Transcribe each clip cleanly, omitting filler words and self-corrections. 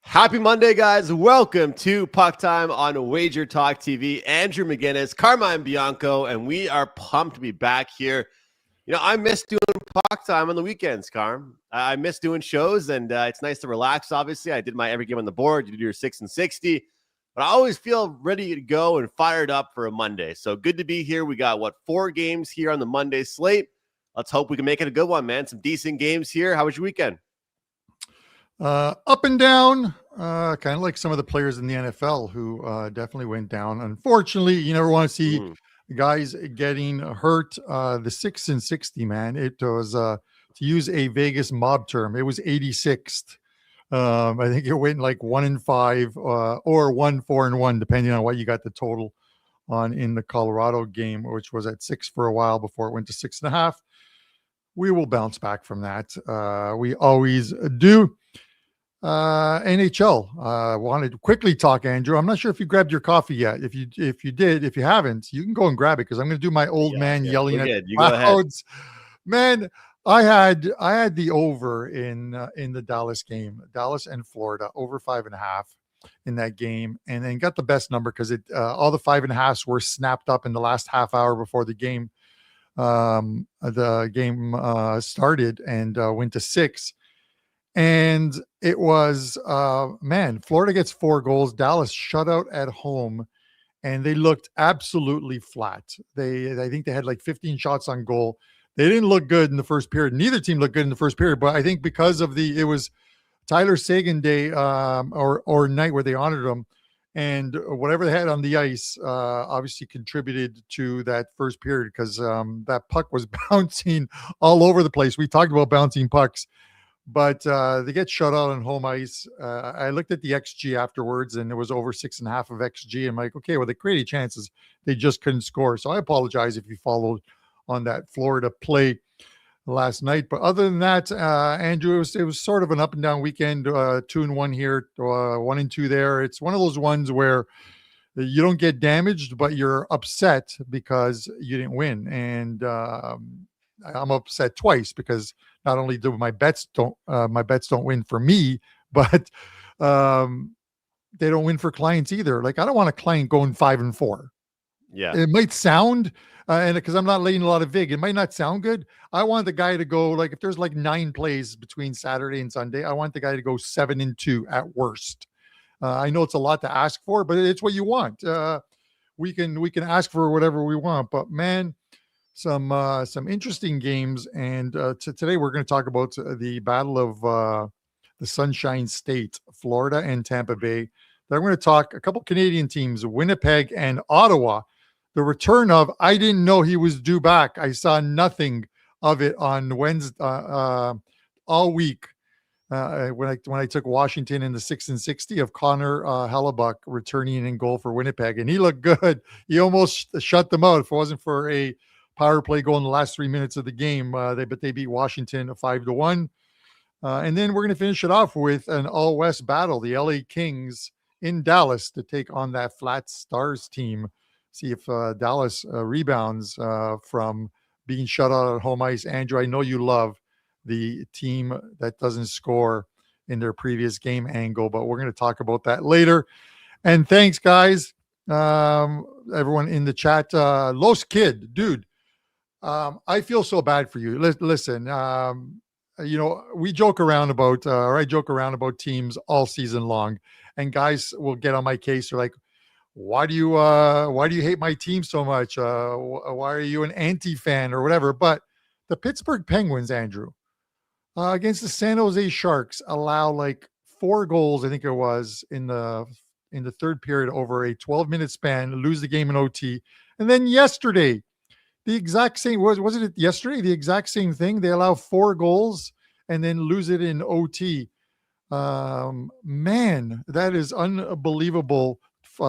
Happy Monday, guys. Welcome to PuckTime on WagerTalk TV. Andrew McInnis, Carmine Bianco, and we are pumped to be back here. You know, I miss doing PuckTime on the weekends, Carm. I miss doing shows, and it's nice to relax, obviously. I did my every game on the board. You did your 6 and 60. But I always feel ready to go and fired up for a Monday. So good to be here. We got, 4 games here on the Monday slate. Let's hope we can make it a good one, man. Some decent games here. How was your weekend? Up and down, kind of like some of the players in the NFL who definitely went down. Unfortunately, you never want to see guys getting hurt. The 6 and 60, man, it was, to use a Vegas mob term, it was 86th. I think it went like 1 and 5 or 1, 4 and 1, depending on what you got the total on in the Colorado game, which was at 6 for a while before it went to 6.5. We will bounce back from that. We always do. NHL. Wanted to quickly talk, Andrew. I'm not sure if you grabbed your coffee yet. If you did, if you haven't, you can go and grab it because I'm going to do my old man yelling at the clouds. Man, I had the over in the Dallas game, Dallas and Florida, over 5.5 in that game, and then got the best number because all the 5.5s were snapped up in the last half hour before the game started and went to 6. And it was, Florida gets 4 goals. Dallas shut out at home, and they looked absolutely flat. I think they had like 15 shots on goal. They didn't look good in the first period. Neither team looked good in the first period, but I think because of it was Tyler Seguin Day or night where they honored him, and whatever they had on the ice obviously contributed to that first period because that puck was bouncing all over the place. We talked about bouncing pucks. But they get shut out on home ice. I looked at the XG afterwards, and it was over 6.5 of XG. I'm like, okay, well, they created chances. They just couldn't score. So I apologize if you followed on that Florida play last night. But other than that, Andrew, it was sort of an up and down weekend. 2-1 here, 1-2 there. It's one of those ones where you don't get damaged, but you're upset because you didn't win. And I'm upset twice because not only do my bets don't win for me, but they don't win for clients either. Like I don't want a client going 5 and 4. Yeah, it might sound and because I'm not laying a lot of vig, it might not sound good. I want the guy to go like if there's like 9 plays between Saturday and Sunday, I want the guy to go 7 and 2 at worst. I know it's a lot to ask for, but it's what you want. We can ask for whatever we want, but man. Some interesting games, and today we're going to talk about the battle of the Sunshine State, Florida and Tampa Bay. Then we're going to talk a couple Canadian teams, Winnipeg and Ottawa. The return of I didn't know he was due back. I saw nothing of it on Wednesday all week when I took Washington in the 6 and 60 of Connor Hellebuck returning in goal for Winnipeg, and he looked good. He almost shut them out if it wasn't for a power play goal in the last 3 minutes of the game. They beat Washington 5-1. And then we're going to finish it off with an all-West battle, the LA Kings in Dallas to take on that Flat Stars team. See if Dallas rebounds from being shut out at home ice. Andrew, I know you love the team that doesn't score in their previous game angle, but we're going to talk about that later. And thanks, guys. Everyone in the chat. Los Kid, dude. I feel so bad for you. Listen, we joke around about, or I joke around about teams all season long, and guys will get on my case. They're like, why do you hate my team so much? Why are you an anti-fan or whatever? But the Pittsburgh Penguins, Andrew, against the San Jose Sharks allow like 4 goals, I think it was in the third period over a 12-minute span, lose the game in OT. And then yesterday, the exact same, wasn't it yesterday? The exact same thing. They allow 4 goals and then lose it in OT. Man, that is unbelievable. 8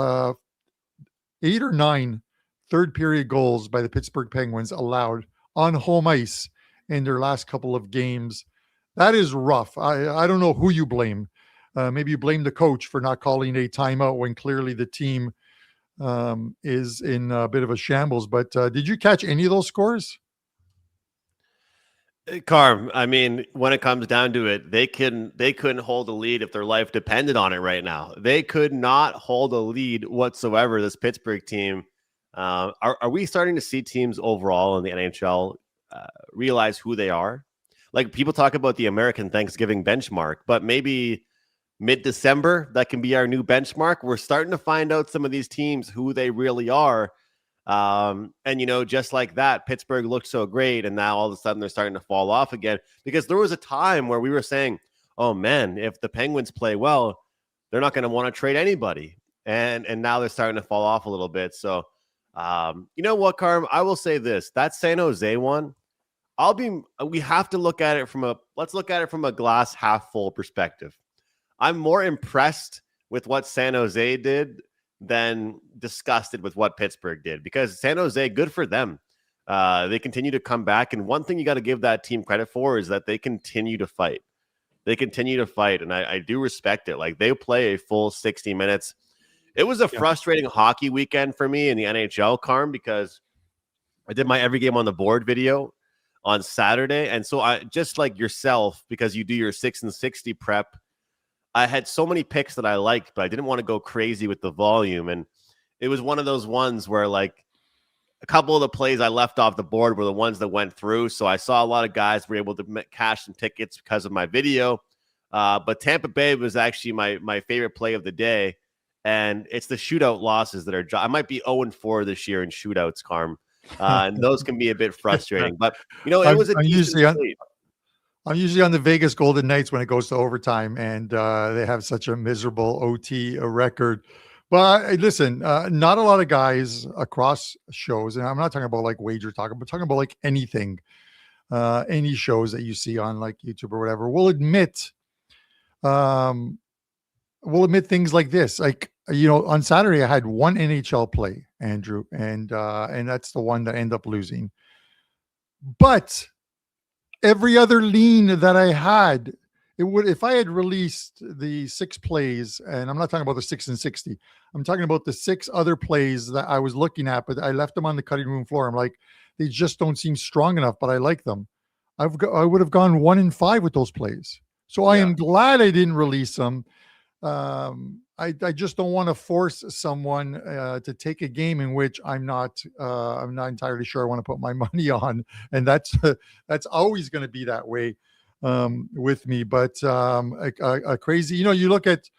or 9 third period goals by the Pittsburgh Penguins allowed on home ice in their last couple of games. That is rough. I don't know who you blame. Maybe you blame the coach for not calling a timeout when clearly the team is in a bit of a shambles. But did you catch any of those scores? Carm, I mean, when it comes down to it, they couldn't hold a lead if their life depended on it right now. They could not hold a lead whatsoever. This Pittsburgh team. Are we starting to see teams overall in the NHL realize who they are? Like, people talk about the American Thanksgiving benchmark, but maybe mid-December, that can be our new benchmark. We're starting to find out some of these teams who they really are. And, just like that, Pittsburgh looked so great. And now all of a sudden they're starting to fall off again, because there was a time where we were saying, oh man, if the Penguins play well, they're not going to want to trade anybody. And now they're starting to fall off a little bit. So, you know what, Carm, I will say this, that San Jose one, we have to look at it let's look at it from a glass half full perspective. I'm more impressed with what San Jose did than disgusted with what Pittsburgh did, because San Jose, good for them. They continue to come back. And one thing you got to give that team credit for is that they continue to fight. And I do respect it. Like, they play a full 60 minutes. It was a frustrating hockey weekend for me in the NHL, Carm, because I did my every game on the board video on Saturday. And so I, just like yourself, because you do your 6 and 60 prep, I had so many picks that I liked, but I didn't want to go crazy with the volume. And it was one of those ones where, like, a couple of the plays I left off the board were the ones that went through. So I saw a lot of guys were able to cash some tickets because of my video. But Tampa Bay was actually my favorite play of the day. And it's the shootout losses that are, I might be 0-4 this year in shootouts, Carm. And those can be a bit frustrating, but it was I'm usually on the Vegas Golden Knights when it goes to overtime, and they have such a miserable OT record. But listen, not a lot of guys across shows, and I'm not talking about like WagerTalk, but talking about like anything, any shows that you see on like YouTube or whatever, will admit things like this. Like, on Saturday I had one NHL play, Andrew, and that's the one that I ended up losing. But every other lean that I had, if I had released the 6 plays, and I'm not talking about the 6 and 60, I'm talking about the 6 other plays that I was looking at, but I left them on the cutting room floor. I'm like, they just don't seem strong enough, but I like them. I would have gone 1-5 with those plays. So I am glad I didn't release them. I just don't want to force someone to take a game in which I'm not entirely sure I want to put my money on, and that's always going to be that way with me. But a crazy, you look at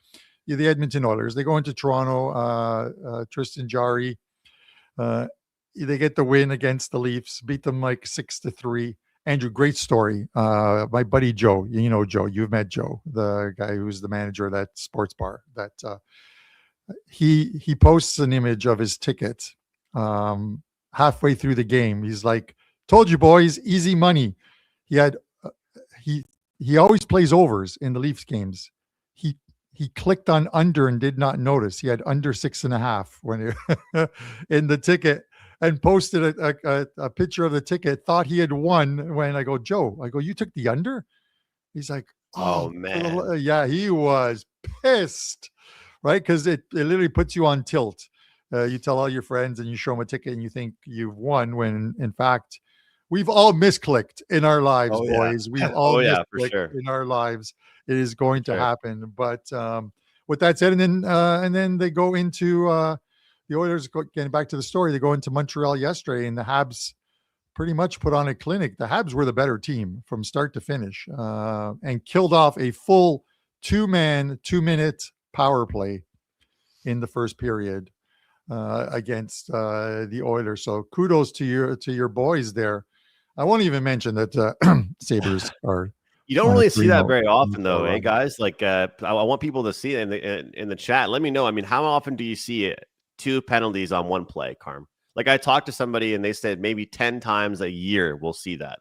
the Edmonton Oilers. They go into Toronto. Tristan Jarry, they get the win against the Leafs, beat them like 6-3. Andrew, great story. My buddy Joe, Joe, you've met Joe, the guy who's the manager of that sports bar. That he posts an image of his ticket halfway through the game. He's like, "Told you, boys, easy money." He had he always plays overs in the Leafs games. He clicked on under and did not notice. He had under 6.5 when in the ticket. And posted a picture of the ticket, thought he had won. When I go, Joe, you took the under? He's like, oh man. Yeah, he was pissed, right? Because it literally puts you on tilt. You tell all your friends and you show them a ticket and you think you've won, when in fact, we've all misclicked in our lives, boys. We've all misclicked in our lives. It is going to happen. But with that said, and then they go into the Oilers, getting back to the story, they go into Montreal yesterday, and the Habs pretty much put on a clinic. The Habs were the better team from start to finish, and killed off a full 2-man, 2-minute power play in the first period against the Oilers. So kudos to your boys there. I won't even mention that Sabres are. You don't really see that very often, though, eh, guys? Like, I want people to see it in the chat. Let me know. I mean, how often do you see it? 2 penalties on 1 play, Carm? Like, I talked to somebody and they said maybe 10 times a year we'll see that.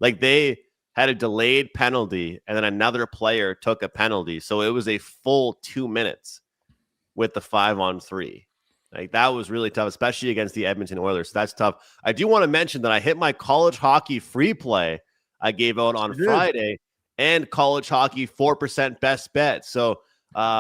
Like, they had a delayed penalty and then another player took a penalty. So it was a full 2 minutes with the 5-on-3. Like, that was really tough, especially against the Edmonton Oilers. So that's tough. I do want to mention that I hit my college hockey free play I gave out on Friday, and college hockey 4% best bet. So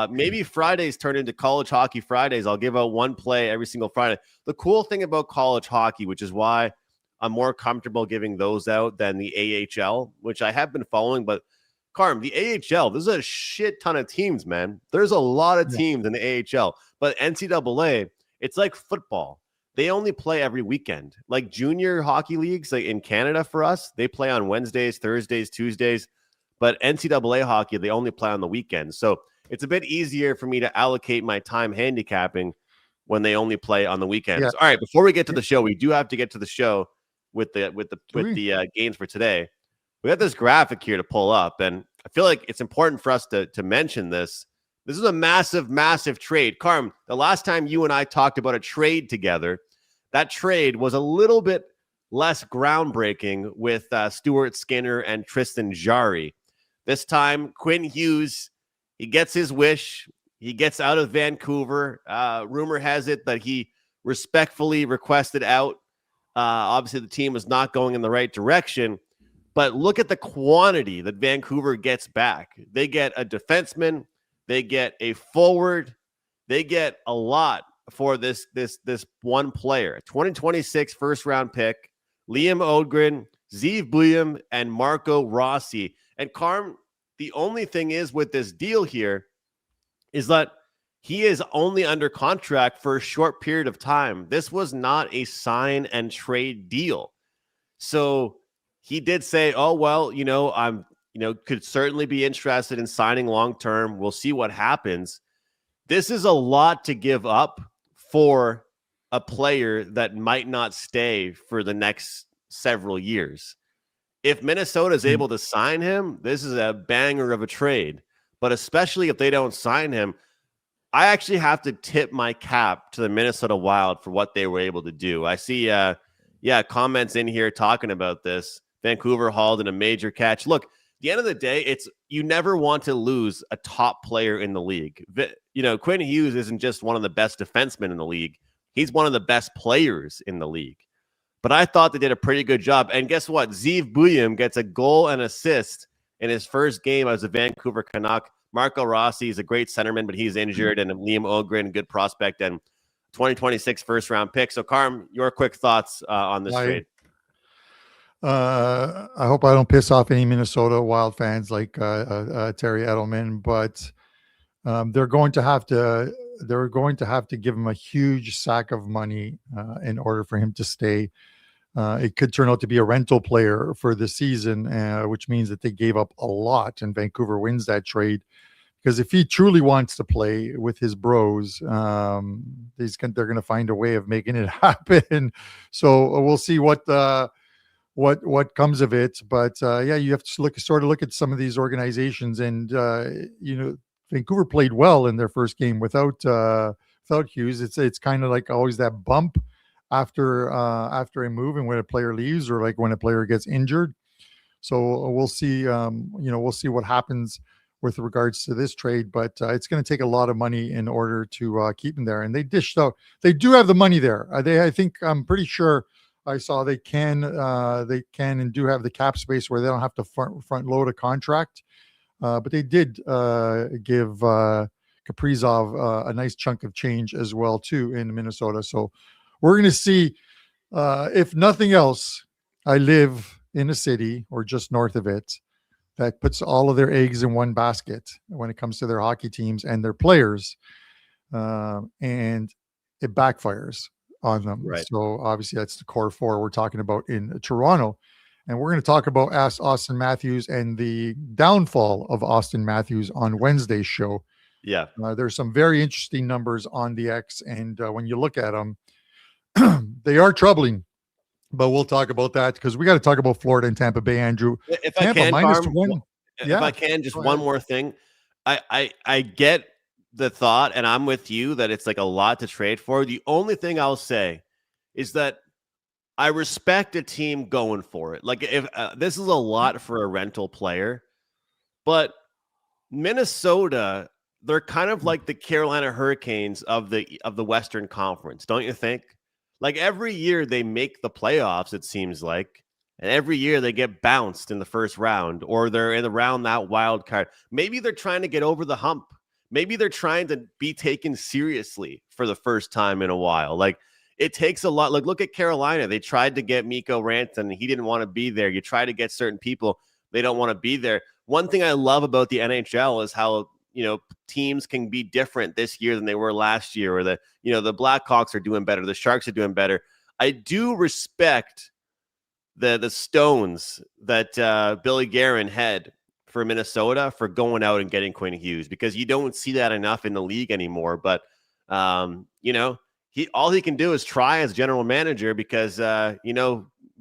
maybe Fridays turn into college hockey Fridays. I'll give out 1 play every single Friday. The cool thing about college hockey, which is why I'm more comfortable giving those out than the AHL, which I have been following. But Carm, the AHL, there's a shit ton of teams, man. There's a lot of teams in the AHL. But NCAA, it's like football. They only play every weekend. Like junior hockey leagues, like in Canada for us, they play on Wednesdays, Thursdays, Tuesdays. But NCAA hockey, they only play on the weekends. So it's a bit easier for me to allocate my time handicapping when they only play on the weekends. Yeah. All right, before we get to the show, we do have to get to the show with the games for today. We have this graphic here to pull up, and I feel like it's important for us to mention this. This is a massive, massive trade. Carm, the last time you and I talked about a trade together, that trade was a little bit less groundbreaking with Stuart Skinner and Tristan Jarry. This time, Quinn Hughes, he gets his wish. He gets out of Vancouver. Rumor has it that he respectfully requested out. Obviously, the team was not going in the right direction. But look at the quantity that Vancouver gets back. They get a defenseman. They get a forward. They get a lot for this one player. A 2026 first-round pick, Liam Odgren, Zeev Buium, and Marco Rossi. And Carm, the only thing is with this deal here is that he is only under contract for a short period of time. This was not a sign and trade deal. So he did say, oh, well, I'm, could certainly be interested in signing long-term. We'll see what happens. This is a lot to give up for a player that might not stay for the next several years. If Minnesota is able to sign him, this is a banger of a trade. But especially if they don't sign him, I actually have to tip my cap to the Minnesota Wild for what they were able to do. I see, comments in here talking about this. Vancouver hauled in a major catch. Look, at the end of the day, you never want to lose a top player in the league. Quinn Hughes isn't just one of the best defensemen in the league. He's one of the best players in the league. But I thought they did a pretty good job. And guess what? Zeev Buium gets a goal and assist in his first game as a Vancouver Canuck. Marco Rossi is a great centerman, but he's injured. And Liam Ogren, good prospect, and 2026 first-round pick. So, Carm, your quick thoughts on this trade. I hope I don't piss off any Minnesota Wild fans like Terry Edelman, but they're going to have to give him a huge sack of money in order for him to stay. It could turn out to be a rental player for the season, which means that they gave up a lot, and Vancouver wins that trade. Because if he truly wants to play with his bros, they're going to find a way of making it happen. So we'll see what comes of it. But you have to look at some of these organizations, and Vancouver played well in their first game without Hughes. It's kind of like always that bump after a move and when a player leaves, or like when a player gets injured. So we'll see. We'll see what happens with regards to this trade, but it's going to take a lot of money in order to keep him there. And they dished out. They do have the money there. I'm pretty sure I saw they can and do have the cap space where they don't have to front load a contract. But they did give Kaprizov a nice chunk of change as well too in Minnesota. So we're going to see. If nothing else, I live in a city or just north of it that puts all of their eggs in one basket when it comes to their hockey teams and their players, and it backfires on them. Right. So obviously that's the core four we're talking about in Toronto. And we're going to talk about Austin Matthews and the downfall of Austin Matthews on Wednesday's show. Yeah. There's some very interesting numbers on the X. And when you look at them, they are troubling. But we'll talk about that because we got to talk about Florida and Tampa Bay, Andrew. If Tampa, I can, -1. If I can, just one more thing. I get the thought, and I'm with you that it's like a lot to trade for. The only thing I'll say is that I respect a team going for it. Like if this is a lot for a rental player, but Minnesota, they're kind of like the Carolina Hurricanes of the Western Conference, don't you think? Like every year they make the playoffs, it seems like, and every year they get bounced in the first round, or they're in around that wild card. Maybe they're trying to get over the hump. Maybe they're trying to be taken seriously for the first time in a while. Like it takes a lot. Look at Carolina. They tried to get Mikko Rantanen. He didn't want to be there. You try to get certain people. They don't want to be there. One thing I love about the NHL is how, teams can be different this year than they were last year, or the Blackhawks are doing better. The Sharks are doing better. I do respect the stones that Billy Guerin had for Minnesota for going out and getting Quinn Hughes, because you don't see that enough in the league anymore. But, all he can do is try as general manager, because,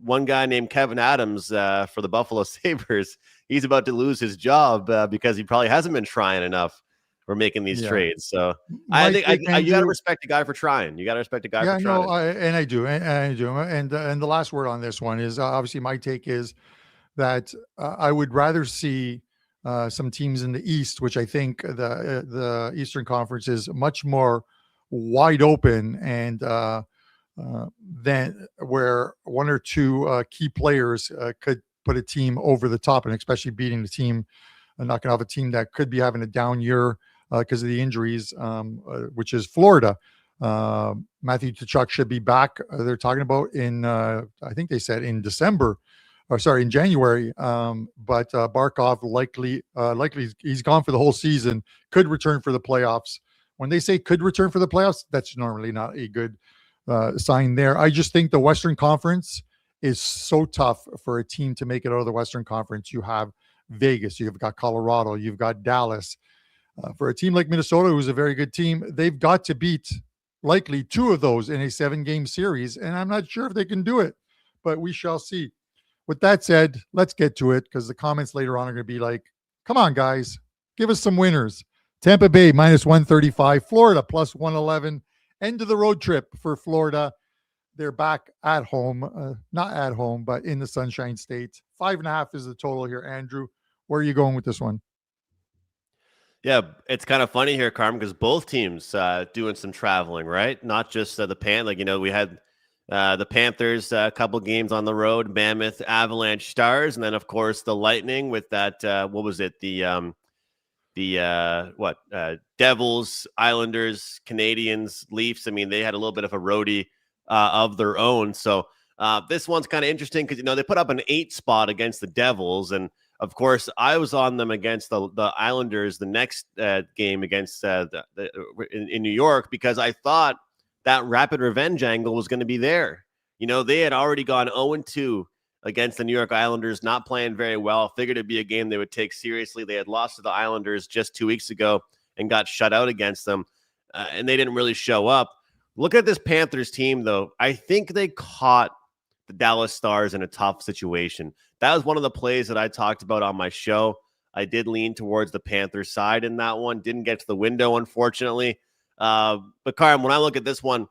one guy named Kevin Adams for the Buffalo Sabres, he's about to lose his job because he probably hasn't been trying enough for making these trades. So I think you got to respect a guy for trying. You got to respect a guy for trying. No, I do. And the last word on this one is obviously my take is that I would rather see some teams in the East, which I think the Eastern Conference is much more wide open, and then where one or two key players could put a team over the top, and especially beating the team, knocking off a team that could be having a down year because of the injuries, which is Florida. Matthew Tkachuk should be back. They're talking about in, I think they said in January. But Barkov likely he's gone for the whole season, could return for the playoffs. When they say could return for the playoffs, that's normally not a good sign there. I just think the Western Conference is so tough for a team to make it out of the Western Conference. You have Vegas, you've got Colorado, you've got Dallas. For a team like Minnesota, who's a very good team, they've got to beat likely two of those in a 7-game series, and I'm not sure if they can do it, but we shall see. With that said, let's get to it, because the comments later on are going to be like, come on, guys, give us some winners. Tampa Bay -135, Florida +111. End of the road trip for Florida. They're back at home, not at home, but in the Sunshine State. 5.5 is the total here. Andrew, where are you going with this one? Yeah, it's kind of funny here, Carm, because both teams doing some traveling, right? Not just the we had the Panthers a couple games on the road, Mammoth, Avalanche, Stars, and then of course the Lightning with that what was it? Devils, Islanders, Canadians, Leafs. I mean, they had a little bit of a roadie of their own. So this one's kind of interesting because they put up an 8 spot against the Devils, and of course, I was on them against the Islanders the next game against in New York, because I thought that rapid revenge angle was going to be there. They had already gone 0-2 against the New York Islanders, not playing very well. Figured it'd be a game they would take seriously. They had lost to the Islanders just 2 weeks ago and got shut out against them, and they didn't really show up. Look at this Panthers team, though. I think they caught the Dallas Stars in a tough situation. That was one of the plays that I talked about on my show. I did lean towards the Panthers side in that one. Didn't get to the window, unfortunately. But Carm, when I look at this one,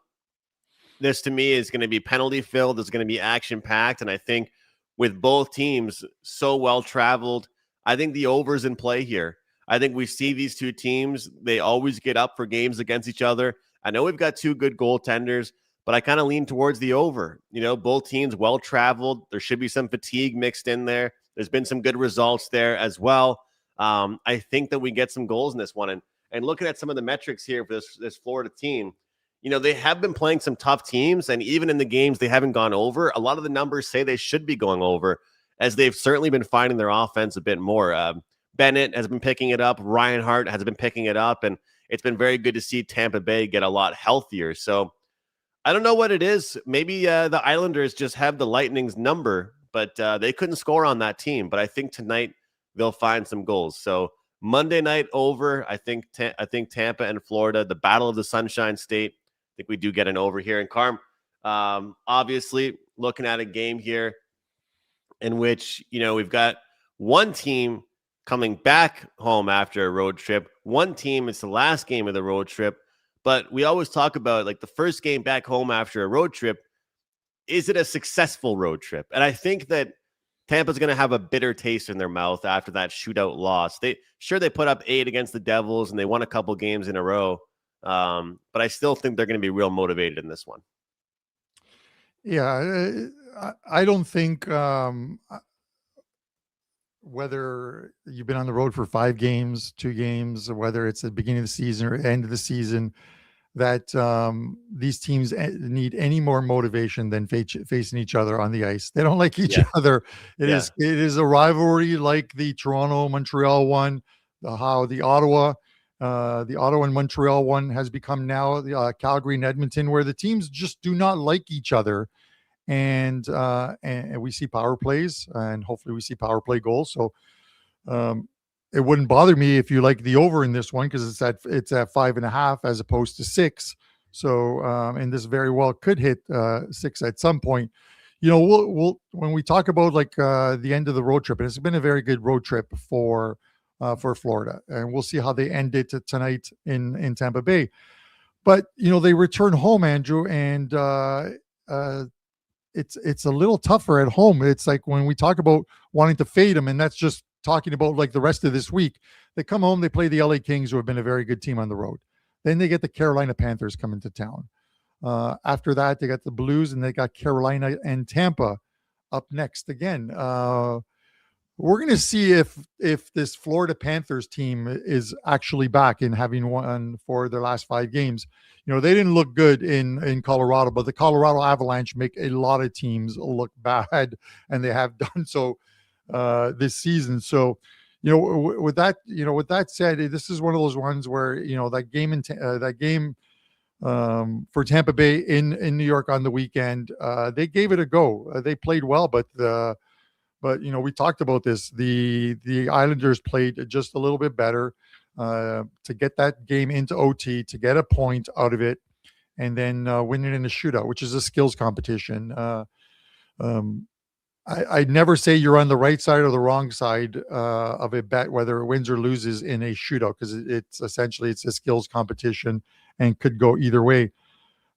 this to me is going to be penalty filled. It's going to be action packed. And I think with both teams so well traveled, I think the over's in play here. I think we see these two teams. They always get up for games against each other. I know we've got two good goaltenders, but I kind of lean towards the over. Both teams well-traveled. There should be some fatigue mixed in there. There's been some good results there as well. I think that we get some goals in this one. And looking at some of the metrics here for this Florida team, they have been playing some tough teams, and even in the games they haven't gone over, a lot of the numbers say they should be going over, as they've certainly been finding their offense a bit more. Bennett has been picking it up. Reinhart has been picking it up, and it's been very good to see Tampa Bay get a lot healthier. So I don't know what it is. Maybe the Islanders just have the Lightning's number, but they couldn't score on that team. But I think tonight they'll find some goals. So Monday night over, I think Tampa and Florida, the battle of the Sunshine State. I think we do get an over here. And Carm, obviously looking at a game here in which, we've got one team coming back home after a road trip. One team, it's the last game of the road trip. But we always talk about the first game back home after a road trip. Is it a successful road trip? And I think that Tampa's going to have a bitter taste in their mouth after that shootout loss. They put up 8 against the Devils and they won a couple games in a row. But I still think they're going to be real motivated in this one. Yeah, I don't think whether you've been on the road for 5 games, 2 games, or whether it's the beginning of the season or end of the season, that these teams need any more motivation than facing each other on the ice. They don't like each other. It is a rivalry like the Toronto-Montreal one, how the Ottawa and Montreal one has become now the Calgary and Edmonton, where the teams just do not like each other. And we see power plays, and hopefully we see power play goals. So it wouldn't bother me if you like the over in this one, because it's at 5.5 as opposed to 6. So and this very well could hit 6 at some point. We'll when we talk about the end of the road trip, and it's been a very good road trip for Florida, and we'll see how they end it tonight in Tampa Bay. But they return home, Andrew, and it's a little tougher at home. It's like when we talk about wanting to fade them, and that's just talking about like the rest of this week. They come home, they play the LA Kings, who have been a very good team on the road. Then they get the Carolina Panthers coming to town. After that, they got the Blues, and they got Carolina and Tampa up next again. We're going to see if this Florida Panthers team is actually back in having won for their last 5 games. They didn't look good in Colorado, but the Colorado Avalanche make a lot of teams look bad, and they have done so this season. So, with that said, this is one of those ones where that game for Tampa Bay in New York on the weekend, they gave it a go. They played well, but we talked about this. The Islanders played just a little bit better to get that game into OT, to get a point out of it, and then win it in a shootout, which is a skills competition. I'd never say you're on the right side or the wrong side of a bet, whether it wins or loses in a shootout, because it's essentially a skills competition and could go either way.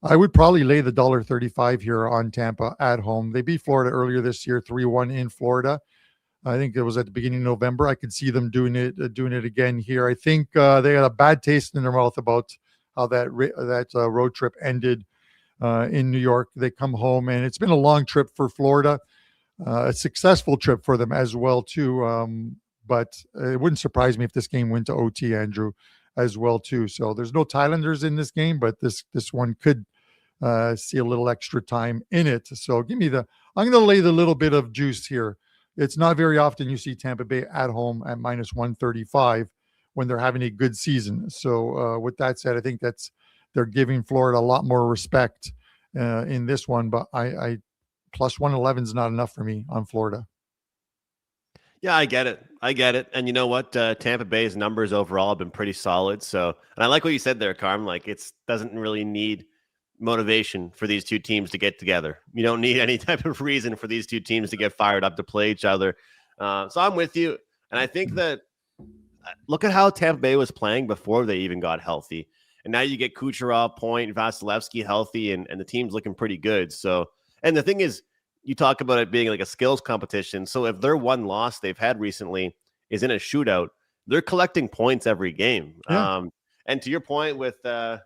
I would probably lay the $1.35 here on Tampa at home. They beat Florida earlier this year, 3-1 in Florida. I think it was at the beginning of November. I could see them doing it again here. I think they had a bad taste in their mouth about how that road trip ended in New York. They come home, and it's been a long trip for Florida. A successful trip for them as well too, but it wouldn't surprise me if this game went to OT, Andrew, as well too. So there's no Thailanders in this game, but this one could see a little extra time in it. So I'm going to lay the little bit of juice here. It's not very often you see Tampa Bay at home at -135 when they're having a good season. So with that said, I think they're giving Florida a lot more respect in this one, but I plus 111 is not enough for me on Florida. Yeah, I get it. And you know what? Tampa Bay's numbers overall have been pretty solid. So, and I like what you said there, Carm. Like, it doesn't really need motivation for these two teams to get together. You don't need any type of reason for these two teams to get fired up to play each other. So I'm with you. And I think that look at how Tampa Bay was playing before they even got healthy. And now you get Kucherov, Point, Vasilevsky healthy, and the team's looking pretty good. So, and the thing is, you talk about it being like a skills competition. So if their one loss they've had recently is in a shootout, they're collecting points every game. Yeah. And to your point with, that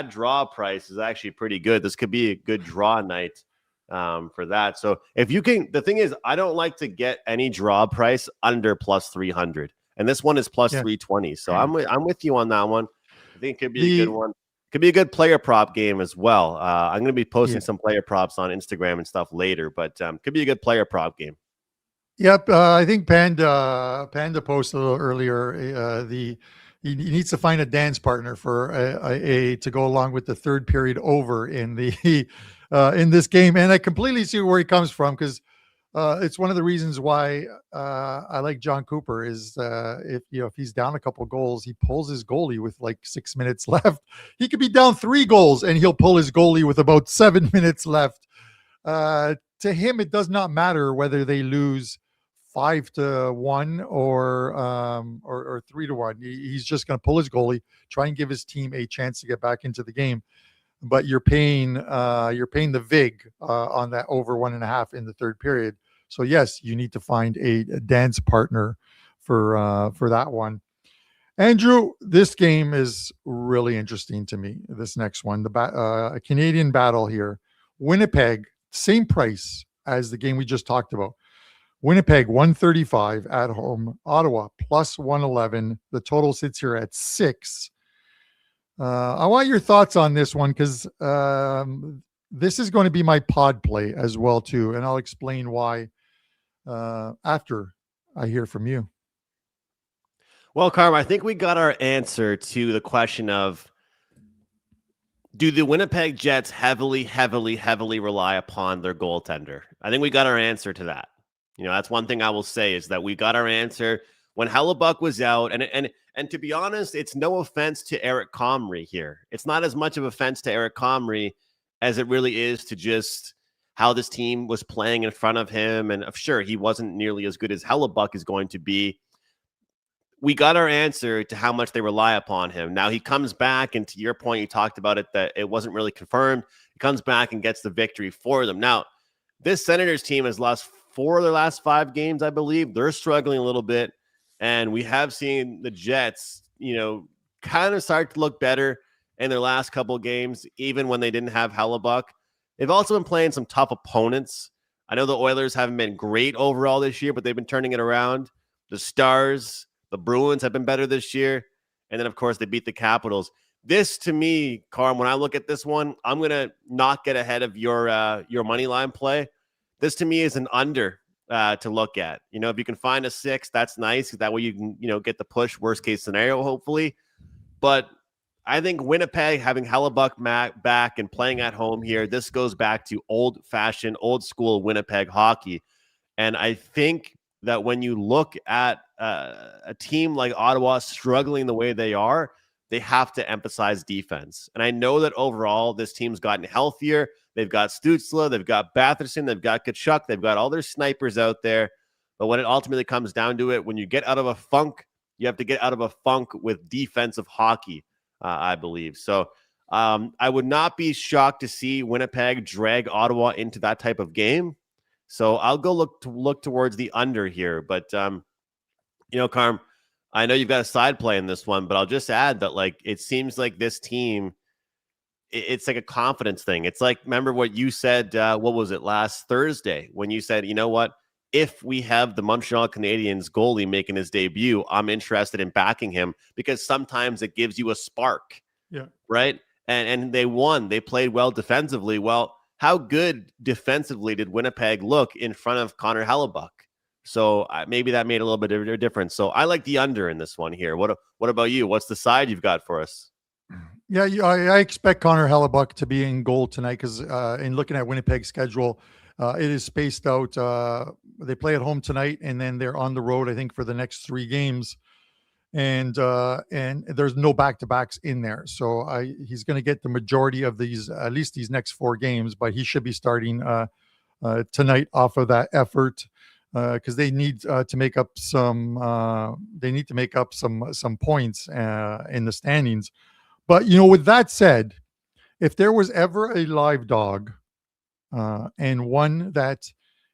draw price is actually pretty good. This could be a good draw night for that. So if you can, the thing is, I don't like to get any draw price under plus 300. And this one is plus 320. So I'm with you on that one. I think it could be a good one. Could be a good player prop game as well. I'm going to be posting some player props on Instagram and stuff later, but could be a good player prop game. Yep. I think Panda posted a little earlier. He needs to find a dance partner for to go along with the third period over in the in this game. And I completely see where he comes from, because it's one of the reasons why I like John Cooper is if he's down a couple goals, he pulls his goalie with like 6 minutes left. He could be down 3 goals and he'll pull his goalie with about 7 minutes left. To him, it does not matter whether they lose 5-1 or 3-1. He's just going to pull his goalie, try and give his team a chance to get back into the game. But you're paying the vig on that over 1.5 in the third period. So yes, you need to find a dance partner for that one. Andrew, this game is really interesting to me. This next one, a Canadian battle here. Winnipeg, same price as the game we just talked about. Winnipeg 135 at home. Ottawa plus 111. The total sits here at 6. I want your thoughts on this one because this is going to be my pod play as well too, and I'll explain why after I hear from you. Well, Carm, I think we got our answer to the question of, do the Winnipeg Jets heavily rely upon their goaltender? I think we got our answer to that. That's one thing I will say is that we got our answer when Hellebuyck was out. And to be honest, it's no offense to Eric Comrie here. It's not as much of offense to Eric Comrie as it really is to just how this team was playing in front of him. And sure, he wasn't nearly as good as Hellebuyck is going to be. We got our answer to how much they rely upon him. Now he comes back, and to your point, you talked about it, that it wasn't really confirmed. He comes back and gets the victory for them. Now, this Senators team has lost 4 of their last 5 games, I believe. They're struggling a little bit, and we have seen the Jets, kind of start to look better in their last couple of games, even when they didn't have Hellebuyck. They've also been playing some tough opponents. I know the Oilers haven't been great overall this year, but they've been turning it around. The Stars, the Bruins have been better this year. And then, of course, they beat the Capitals. This, to me, Carm, when I look at this one, I'm going to not get ahead of your money line play. This, to me, is an under to look at. If you can find a 6, that's nice. That way you can, get the push, worst case scenario, hopefully. But I think Winnipeg having Hellebuyck back and playing at home here, this goes back to old-fashioned, old-school Winnipeg hockey. And I think that when you look at a team like Ottawa struggling the way they are, they have to emphasize defense. And I know that overall this team's gotten healthier. They've got Stützle, they've got Batherson, they've got Tkachuk, they've got all their snipers out there. But when it ultimately comes down to it, when you get out of a funk, you have to get out of a funk with defensive hockey, I believe. So I would not be shocked to see Winnipeg drag Ottawa into that type of game. So I'll go look towards the under here. But, Carm, I know you've got a side play in this one, but I'll just add that, it seems like this team, it's like a confidence thing. It's like, remember what you said, what was it, last Thursday, when you said, you know what, if we have the Montreal Canadiens goalie making his debut, I'm interested in backing him because sometimes it gives you a spark. Yeah. Right? And they won. They played well defensively. Well, how good defensively did Winnipeg look in front of Connor Hellebuyck? So maybe that made a little bit of a difference. So I like the under in this one here. What about you? What's the side you've got for us? Yeah, I expect Connor Hellebuyck to be in goal tonight because in looking at Winnipeg's schedule, it is spaced out. They play at home tonight, and then they're on the road, I think, for the next 3 games. And there's no back-to-backs in there. So he's going to get the majority of these, at least these next 4 games, but he should be starting tonight off of that effort because they need to make up some some points in the standings. But, with that said, if there was ever a live dog and one that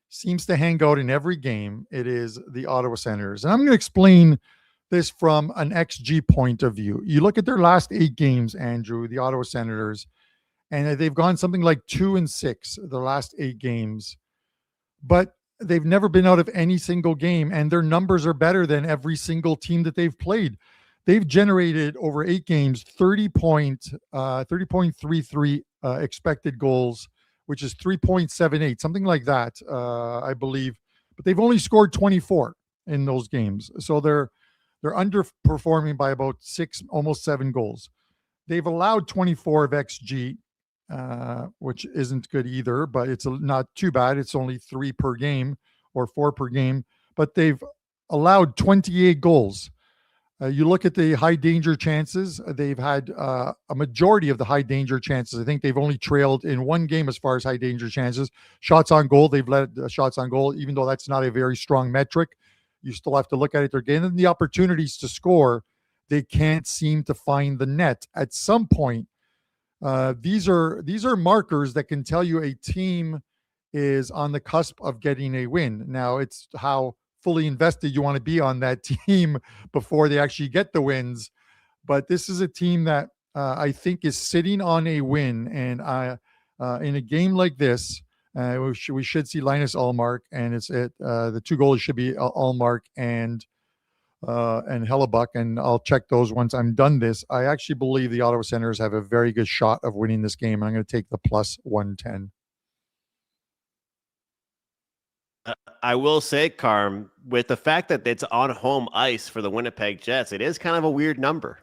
seems to hang out in every game, it is the Ottawa Senators. And I'm going to explain this from an XG point of view. You look at their last 8 games, Andrew, the Ottawa Senators, and they've gone something like 2-6 the last 8 games, but they've never been out of any single game, and their numbers are better than every single team that they've played. They've generated over 8 games 30.33 expected goals, which is 3.78, something like that, I believe. But they've only scored 24 in those games, so they're underperforming by about 6, almost 7 goals. They've allowed 24 of XG, which isn't good either, but it's not too bad. It's only 3 per game or 4 per game, but they've allowed 28 goals. You look at the high danger chances, they've had a majority of the high danger chances. I think they've only trailed in 1 game as far as high danger chances. Shots on goal, they've led shots on goal, even though that's not a very strong metric. You still have to look at it. They're getting the opportunities to score. They can't seem to find the net. At some point, these are markers that can tell you a team is on the cusp of getting a win. Now, it's how fully invested you want to be on that team before they actually get the wins. But this is a team that I think is sitting on a win. And in a game like this, we should see Linus Ullmark, and the 2 goals should be Ullmark and and Hellebuck, and I'll check those once I'm done this. I actually believe the Ottawa Senators have a very good shot of winning this game. I'm going to take the plus 110. I will say, Carm, with the fact that it's on home ice for the Winnipeg Jets, it is kind of a weird number.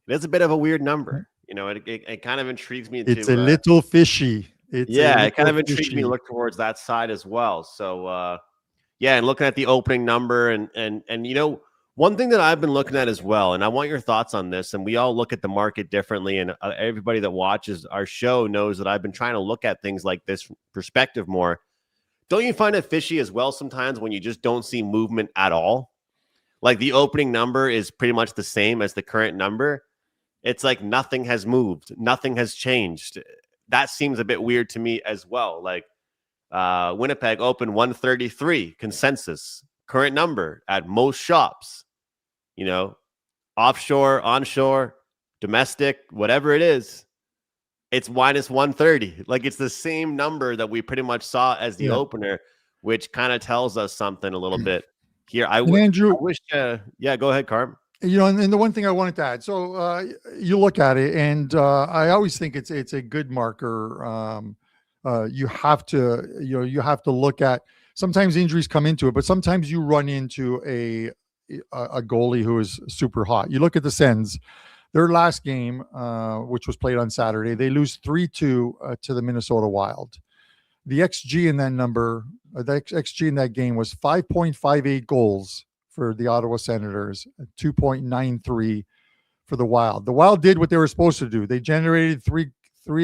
It is a bit of a weird number. It kind of intrigues me. It's a little fishy. It kind of intrigues me to look towards that side as well. So, and looking at the opening number and one thing that I've been looking at as well, and I want your thoughts on this, and we all look at the market differently, and everybody that watches our show knows that I've been trying to look at things like this perspective more. Don't you find it fishy as well sometimes when you just don't see movement at all? Like the opening number is pretty much the same as the current number. It's like nothing has moved. Nothing has changed. That seems a bit weird to me as well. Like Winnipeg opened 133 consensus. Current number at most shops. Offshore, onshore, domestic, whatever it is. It's minus 130. Like it's the same number that we pretty much saw as the opener, which kind of tells us something a little bit here. Andrew, I wish, go ahead, Carm. And the one thing I wanted to add, so you look at it, and I always think it's a good marker. You have to look at. Sometimes injuries come into it, but sometimes you run into a goalie who is super hot. You look at the Sens. Their last game, which was played on Saturday, they lose 3-2 to the Minnesota Wild. The XG in that number, the XG in that game was 5.58 goals for the Ottawa Senators, 2.93 for the Wild. The Wild did what they were supposed to do. They generated three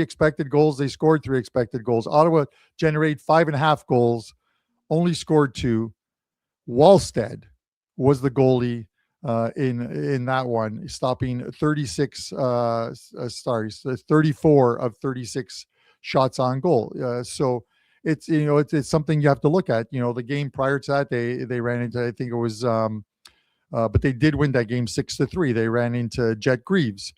expected goals. They scored 3 expected goals. Ottawa generated 5.5 goals, only scored 2. Wallstead was the goalie in that one, stopping 34 of 36 shots on goal. So it's something you have to look at. The game prior to that, they ran into, I think it was, but they did win that game 6-3. They ran into Jet Greaves.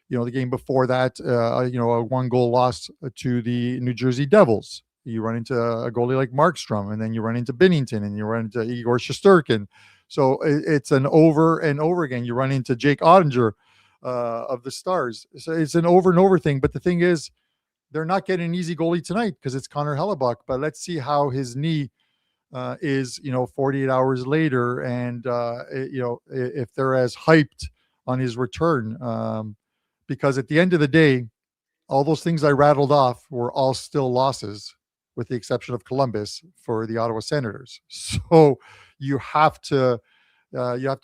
The game before that, a 1-goal loss to the New Jersey Devils. You run into a goalie like Markstrom, and then you run into Binnington, and you run into Igor Shesterkin. So it's an over and over again. You run into Jake Ottinger of the Stars. So it's an over and over thing. But the thing is, they're not getting an easy goalie tonight because it's Connor Hellebuck. But let's see how his knee is, 48 hours later, and if they're as hyped on his return. Because at the end of the day, all those things I rattled off were all still losses, with the exception of Columbus for the Ottawa Senators. So you have to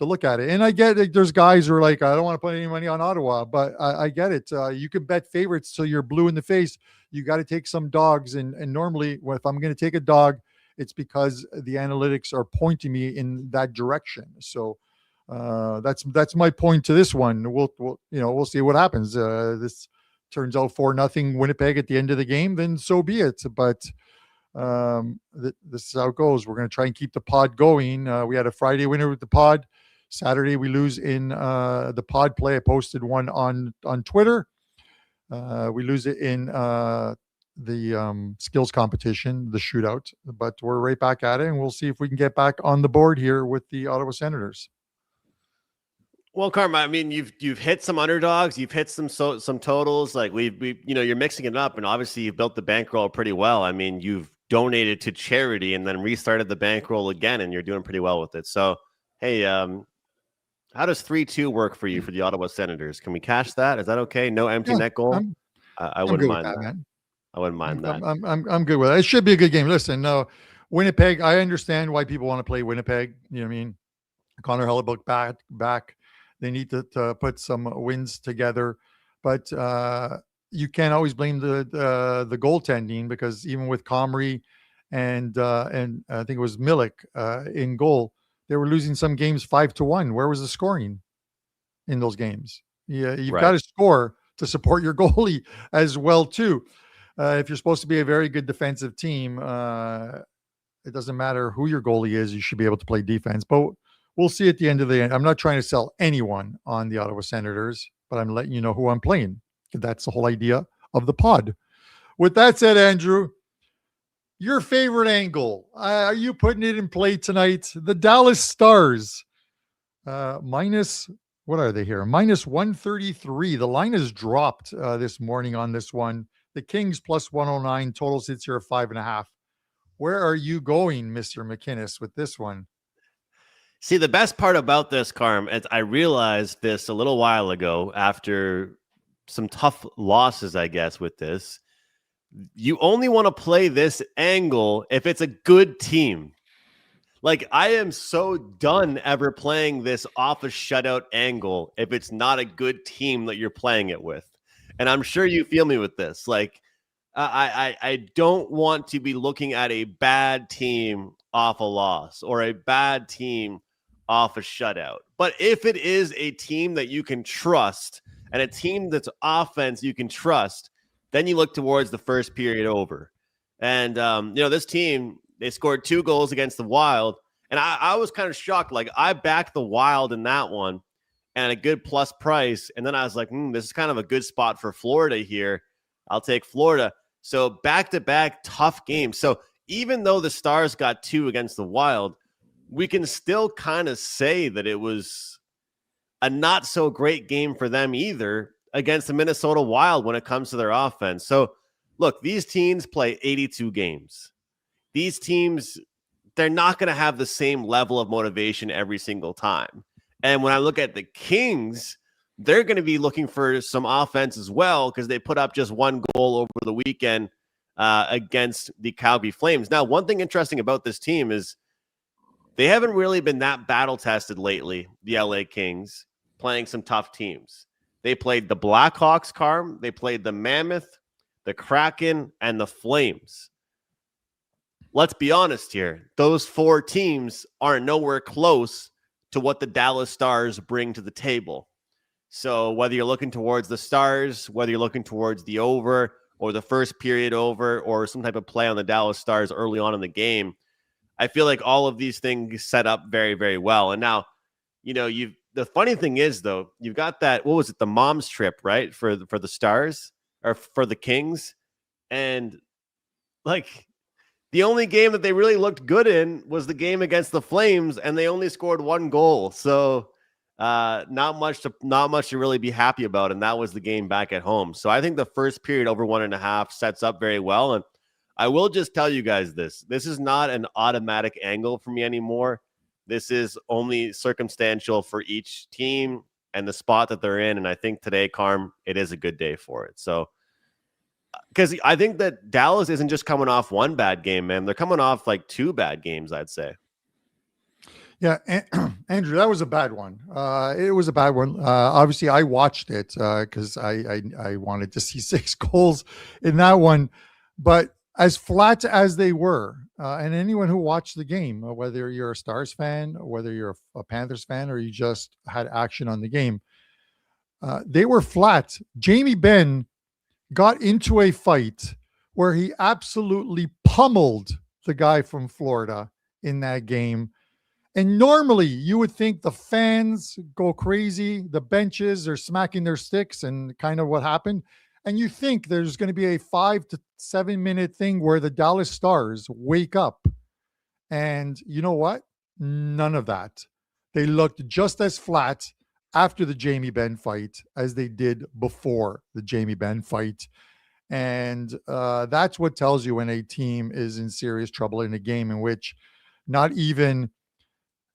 look at it. And I get it. There's guys who are like, I don't want to put any money on Ottawa, but I get it. You can bet favorites till you're blue in the face. You got to take some dogs. And normally, if I'm going to take a dog, it's because the analytics are pointing me in that direction. So that's my point to this one. We'll see what happens. This turns out 4-0 Winnipeg at the end of the game, then so be it. But this is how it goes. We're going to try and keep the pod going. We had a Friday winner with the pod. Saturday we lose in the pod play. I posted one on Twitter. We lose it in the skills competition, the shootout. But we're right back at it, and we'll see if we can get back on the board here with the Ottawa Senators. Well, Carm, I mean, you've hit some underdogs, you've hit some totals. Like we you're mixing it up, and obviously you've built the bankroll pretty well. I mean, you've donated to charity and then restarted the bankroll again, and you're doing pretty well with it. So, hey, how does 3-2 work for you for the Ottawa Senators? Can we cash that? Is that okay? No empty net goal. I wouldn't mind that. Man. I wouldn't mind that. I'm good with it. It should be a good game. Listen, no, Winnipeg. I understand why people want to play Winnipeg. You know what I mean? Connor Hellebuck back. They need to put some wins together, but you can't always blame the goaltending, because even with Comrie and I think it was Milik in goal, they were losing some games 5-1. Where was the scoring in those games? Yeah, you've got to score to support your goalie as well too. If you're supposed to be a very good defensive team, it doesn't matter who your goalie is. You should be able to play defense, but we'll see at the end of the end. I'm not trying to sell anyone on the Ottawa Senators, but I'm letting you know who I'm playing. That's the whole idea of the pod. With that said, Andrew, your favorite angle. Are you putting it in play tonight? The Dallas Stars Minus, what are they here? Minus 133. The line has dropped this morning on this one. The Kings plus 109. Total sits here at 5.5. Where are you going, Mr. McInnis, with this one? See, the best part about this, Carm, is I realized this a little while ago after some tough losses, I guess, with this. You only want to play this angle if it's a good team. Like, I am so done ever playing this off a shutout angle if it's not a good team that you're playing it with. And I'm sure you feel me with this. Like, I don't want to be looking at a bad team off a loss or a bad team off a shutout. But if it is a team that you can trust and a team that's offense you can trust, then you look towards the first period over. And, this team, they scored 2 goals against the Wild. And I was kind of shocked. Like, I backed the Wild in that one and a good plus price. And then I was like, this is kind of a good spot for Florida here. I'll take Florida. So back-to-back tough games. So even though the Stars got 2 against the Wild, we can still kind of say that it was a not so great game for them either against the Minnesota Wild when it comes to their offense. So look, these teams play 82 games. These teams, they're not going to have the same level of motivation every single time. And when I look at the Kings, they're going to be looking for some offense as well because they put up just 1 goal over the weekend against the Calgary Flames. Now, one thing interesting about this team is they haven't really been that battle-tested lately, the LA Kings, playing some tough teams. They played the Blackhawks, Carm. They played the Mammoth, the Kraken, and the Flames. Let's be honest here. Those 4 teams are nowhere close to what the Dallas Stars bring to the table. So whether you're looking towards the Stars, whether you're looking towards the over or the first period over or some type of play on the Dallas Stars early on in the game, I feel like all of these things set up very, very well. And now, the funny thing is, though, you've got that, what was it, the mom's trip, right, for the Stars or for the Kings. And, like, the only game that they really looked good in was the game against the Flames, and they only scored 1 goal. So not much to really be happy about, and that was the game back at home. So I think the first period over 1.5 sets up very well. And I will just tell you guys this is not an automatic angle for me anymore. This is only circumstantial for each team and the spot that they're in. And I think today, Carm, it is a good day for it. So, because I think that Dallas isn't just coming off 1 bad game, man. They're coming off like 2 bad games, I'd say. Yeah, Andrew, that was a bad one. It was a bad one. Obviously, I watched it because I wanted to see 6 goals in that one. But as flat as they were, and anyone who watched the game, whether you're a Stars fan, whether you're a Panthers fan, or you just had action on the game, they were flat. Jamie Benn got into a fight where he absolutely pummeled the guy from Florida in that game. And normally you would think the fans go crazy, the benches are smacking their sticks, and kind of what happened. And you think there's going to be a 5 to 7 minute thing where the Dallas Stars wake up. And you know what? None of that. They looked just as flat after the Jamie Benn fight as they did before the Jamie Benn fight. And that's what tells you when a team is in serious trouble in a game in which not even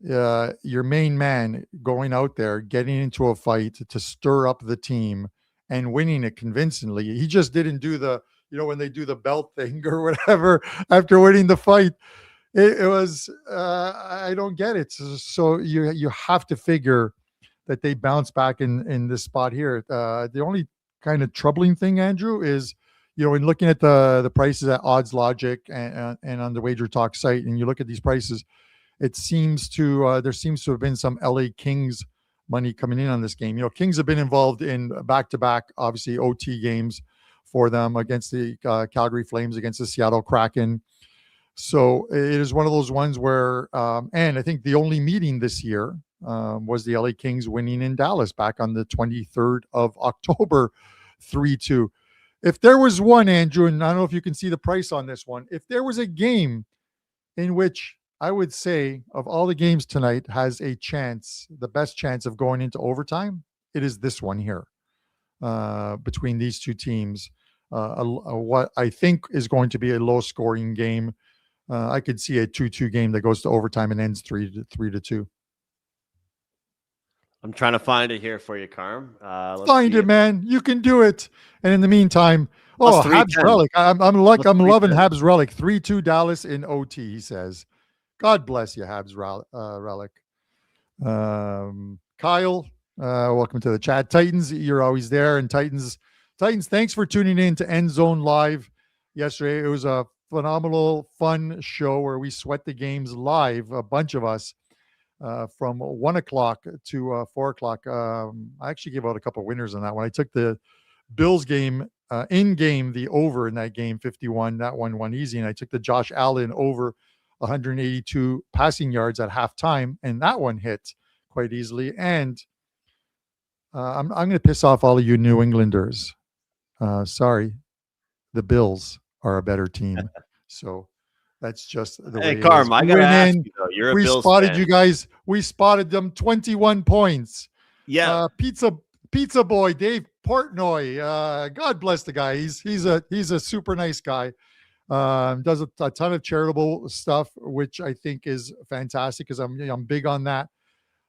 your main man going out there, getting into a fight to stir up the team and winning it convincingly. He just didn't do the, when they do the belt thing or whatever after winning the fight. It was, I don't get it. So you have to figure that they bounce back in this spot here. The only kind of troubling thing, Andrew, is, in looking at the prices at Odds Logic and on the WagerTalk site, and you look at these prices, it seems to there seems to have been some LA Kings money coming in on this game. Kings have been involved in back-to-back, obviously, OT games for them against the Calgary Flames, against the Seattle Kraken. So it is one of those ones where, and I think the only meeting this year was the LA Kings winning in Dallas back on the 23rd of October, 3-2. If there was one, Andrew, and I don't know if you can see the price on this one, if there was a game in which I would say of all the games tonight has a chance, the best chance of going into overtime. It is this one here between these two teams. What I think is going to be a low scoring game. I could see a 2-2 game that goes to overtime and ends 3-2. I'm trying to find it here for you, Carm. Find it, man. You can do it. And in the meantime, Habs 310. Relic. I'm loving 310. Habs Relic. 3-2 Dallas in OT, he says. God bless you, Habs Relic. Kyle, welcome to the chat. Titans, you're always there. And Titans, thanks for tuning in to End Zone Live yesterday. It was a phenomenal, fun show where we sweat the games live, a bunch of us, from 1 o'clock to 4 o'clock. I actually gave out a couple of winners on that one. I took the Bills game in game, the over in that game, 51. That one won easy. And I took the Josh Allen over 182 passing yards at halftime, and that one hit quite easily. And I'm going to piss off all of you New Englanders. Sorry, the Bills are a better team. So that's just the way it Carm, is. I got to ask you, though. You're a Bills spotted fan. you guys. We spotted them 21 points. Yeah. Pizza boy, Dave Portnoy. God bless the guy. He's a super nice guy. Does a ton of charitable stuff, which I think is fantastic because I'm big on that.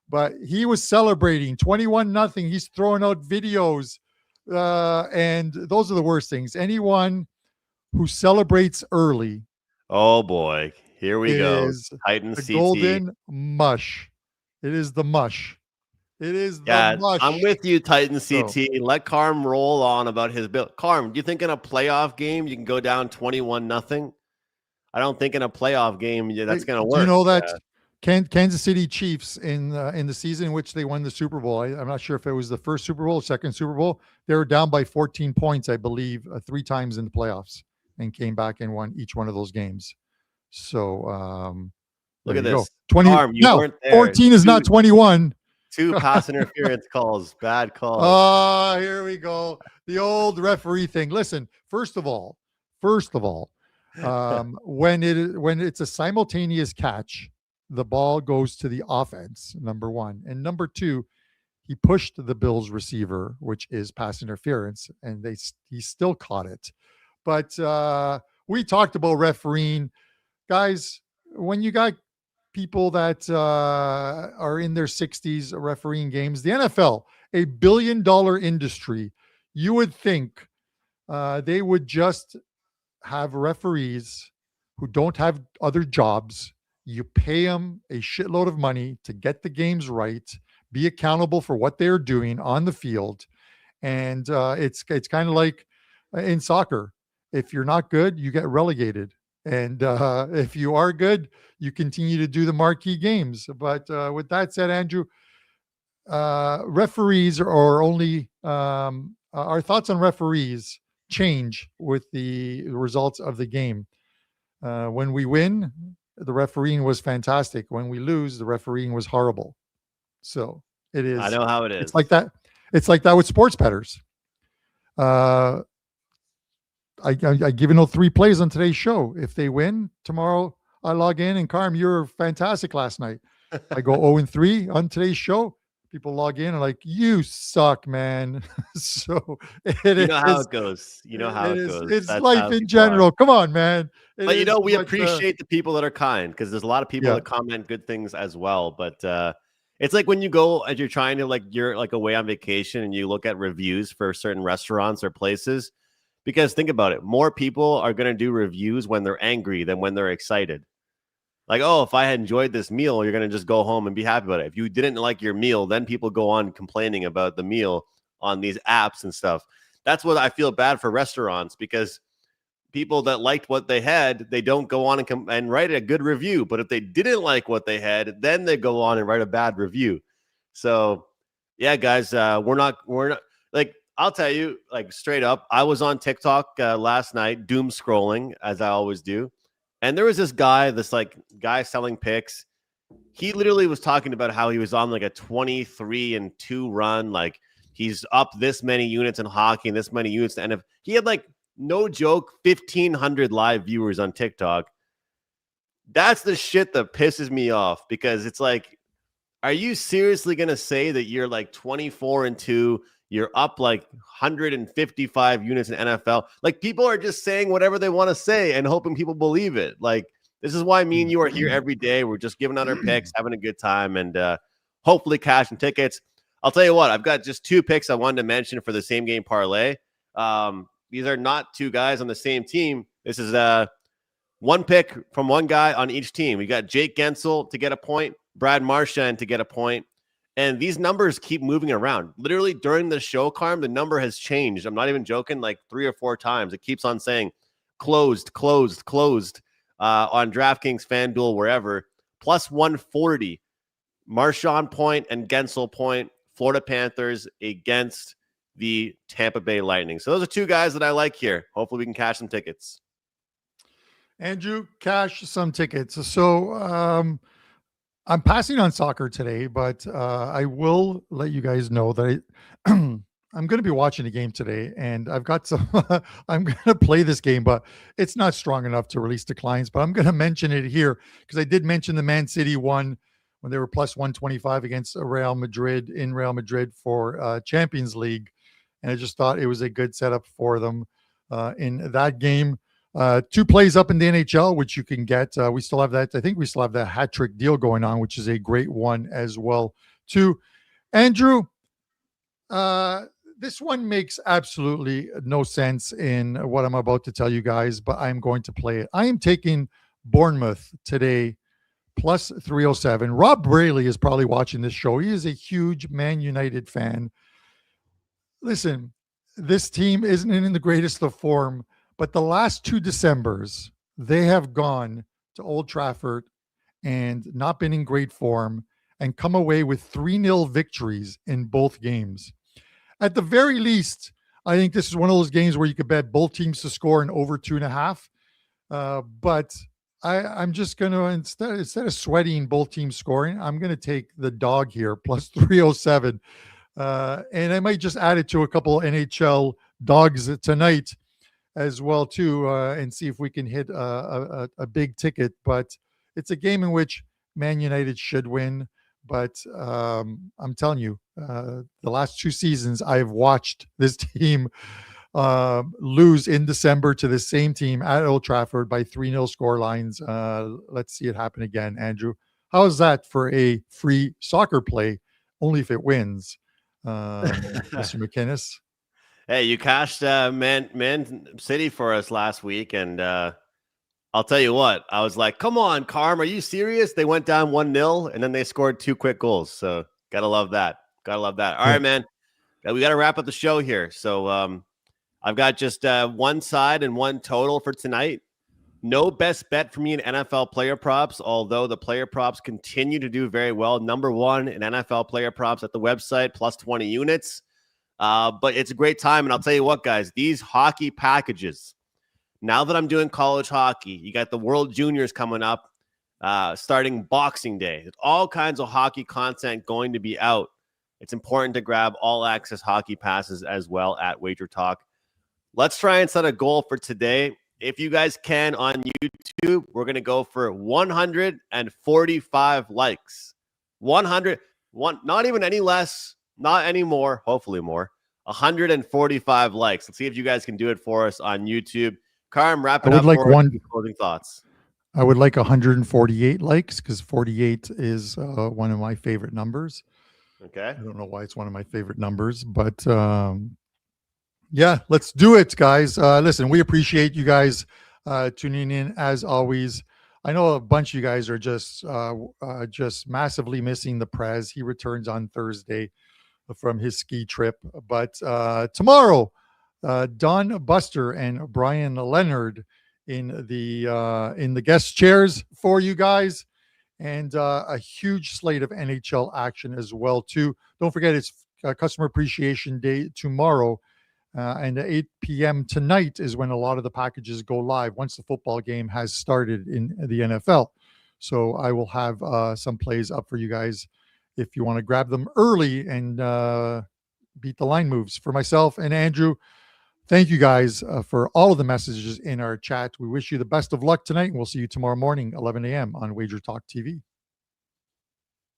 But he was celebrating 21-0. He's throwing out videos, and those are the worst things. Anyone who celebrates early, oh boy, here we go. Titans the CT. golden mush. It is the mush. It is the mush. I'm with you, Titans CT. Let Carm roll on about his bill. Carm, do you think in a playoff game you can go down 21-0? I don't think in a playoff game that's going to work. Do you know that Kansas City Chiefs in the season in which they won the Super Bowl? I'm not sure if it was the first Super Bowl, second Super Bowl. They were down by 14 points, I believe, 3 times in the playoffs, and came back and won each one of those games. So look at this. 20. Carm, you weren't there. 14 is not 21. 2 pass interference calls, bad calls. Oh, here we go. The old referee thing. Listen, first of all, when it's a simultaneous catch, the ball goes to the offense, number one. And number two, he pushed the Bills receiver, which is pass interference, and he still caught it. But we talked about refereeing. Guys, when you got people that are in their 60s refereeing games, the NFL, a $1 billion industry, you would think they would just have referees who don't have other jobs. You pay them a shitload of money to get the games right, be accountable for what they're doing on the field. And it's kind of like in soccer. If you're not good, you get relegated. And if you are good, you continue to do the marquee games. But with that said, Andrew, referees are only our thoughts on referees change with the results of the game. When we win, the refereeing was fantastic. When we lose, the refereeing was horrible. So it is. I know how it is. It's like that. It's like that with sports bettors. I given out 3 plays on today's show. If they win tomorrow, I log in and Carm, you're fantastic last night. I go 0-3 on today's show. People log in and like, you suck, man. So you know how it goes. You know how it goes. It's life in general. Come on, man. But we appreciate the people that are kind, because there's a lot of people that comment good things as well. But it's like when you go and you're trying to you're away on vacation and you look at reviews for certain restaurants or places. Because think about it, more people are going to do reviews when they're angry than when they're excited. Like, oh, if I had enjoyed this meal, you're going to just go home and be happy about it. If you didn't like your meal, then people go on complaining about the meal on these apps and stuff. That's what I feel bad for restaurants, because people that liked what they had, they don't go on and write a good review. But if they didn't like what they had, then they go on and write a bad review. So, yeah, guys, we're not like, I'll tell you, straight up, I was on TikTok last night, doom scrolling, as I always do. And there was this guy selling picks. He literally was talking about how he was on a 23-2 run. Like, he's up this many units in hockey and this many units. And if he had, no joke, 1,500 live viewers on TikTok. That's the shit that pisses me off, because it's like, are you seriously going to say that you're like 24-2? You're up like 155 units in NFL. Like, people are just saying whatever they want to say and hoping people believe it. Like, this is why me and you are here every day. We're just giving out our picks, having a good time, and hopefully cashing tickets. I'll tell you what, I've got just 2 picks I wanted to mention for the same game parlay. These are not 2 guys on the same team. This is one pick from one guy on each team. We got Jake Gensel to get a point, Brad Marchand to get a point. And these numbers keep moving around. Literally during the show, Carm, the number has changed. I'm not even joking, like 3 or 4 times. It keeps on saying closed on DraftKings, FanDuel, wherever. Plus 140. Marchand point and Gensel point. Florida Panthers against the Tampa Bay Lightning. So those are 2 guys that I like here. Hopefully we can cash some tickets. Andrew, cash some tickets. So I'm passing on soccer today, but I will let you guys know that I'm going to be watching a game today, and I've got some. I'm going to play this game, but it's not strong enough to release to clients. But I'm going to mention it here because I did mention the Man City won when they were plus 125 against Real Madrid in Real Madrid for Champions League, and I just thought it was a good setup for them in that game. 2 plays up in the NHL, which you can get. We still have that. I think we still have that hat trick deal going on, which is a great one as well, too. Andrew, this one makes absolutely no sense in what I'm about to tell you guys, but I'm going to play it. I am taking Bournemouth today, plus 307. Rob Braley is probably watching this show. He is a huge Man United fan. Listen, this team isn't in the greatest of form, but the last 2 Decembers, they have gone to Old Trafford and not been in great form and come away with 3-0 victories in both games. At the very least, I think this is one of those games where you could bet both teams to score in over 2.5. But I'm just going to, instead of sweating both teams scoring, I'm going to take the dog here, plus 307. And I might just add it to a couple NHL dogs tonight as well too, and see if we can hit a big ticket. But it's a game in which Man United should win. But I'm telling you, the last 2 seasons I've watched this team lose in December to the same team at Old Trafford by 3-0 score lines. Let's see it happen again, Andrew. How is that for a free soccer play? Only if it wins, Mr. McInnis. Hey, you cashed Man City for us last week, and I'll tell you what, I was like, come on, Carm, are you serious? They went down 1-0, and then they scored 2 quick goals. So gotta love that. All right, man. We got to wrap up the show here. So I've got just one side and one total for tonight. No best bet for me in NFL player props, although the player props continue to do very well. Number 1 in NFL player props at the website, plus 20 units. But it's a great time. And I'll tell you what, guys, these hockey packages, now that I'm doing college hockey, you got the World Juniors coming up, starting Boxing Day. There's all kinds of hockey content going to be out. It's important to grab all access hockey passes as well at WagerTalk. Let's try and set a goal for today. If you guys can on YouTube, we're going to go for 145 likes. 100, not even any less, not any more, hopefully more. 145 likes. Let's see if you guys can do it for us on YouTube. Carm, wrap it up for closing thoughts. I would like 148 likes because 48 is one of my favorite numbers. Okay. I don't know why it's one of my favorite numbers, but yeah, let's do it, guys. Listen, we appreciate you guys tuning in as always. I know a bunch of you guys are just massively missing the Prez. He returns on Thursday from his ski trip, but tomorrow, Don Buster and Brian Leonard in the guest chairs for you guys, and a huge slate of NHL action as well too. Don't forget, it's Customer Appreciation Day tomorrow. And at 8 p.m. tonight is when a lot of the packages go live once the football game has started in the NFL. So I will have some plays up for you guys if you want to grab them early and beat the line moves. For myself and Andrew, Thank you guys for all of the messages in our chat. We wish you the best of luck tonight, and we'll see you tomorrow morning, 11 a.m. on WagerTalk TV.